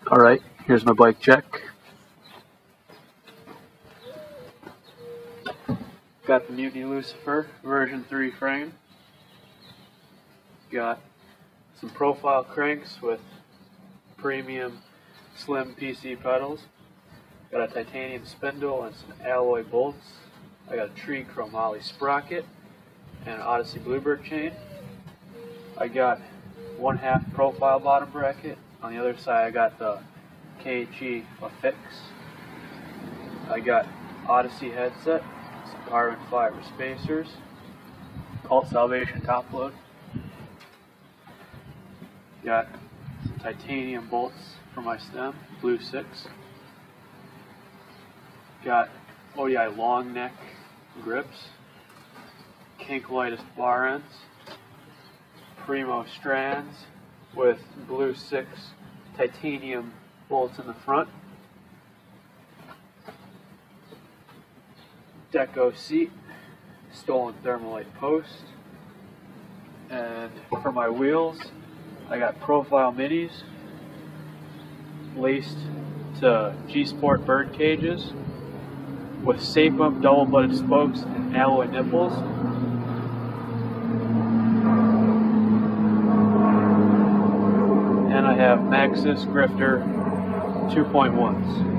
Alright, here's my bike check. Got the Mutiny Loosefer V3 frame. Got some profile cranks with premium slim PC pedals. Got a titanium spindle and some alloy bolts. I got a tree cromolly sprocket and an Odyssey Bluebird chain. I got 1/2 profile bottom bracket. On the other side I got the KHE affix. I got Odyssey headset, some carbon fiber spacers, Cult Salvation top load. Got some titanium bolts for my stem, Bluesix. Got ODI long neck grips, Kink lightest bar ends, Primo strands with Bluesix titanium bolts in the front, Deco seat, stolen thermalite post, and for my wheels I got profile minis laced to G-Sport bird cages with Sapim double-butted spokes and alloy nipples. And I have Maxxis griftor 2.1s.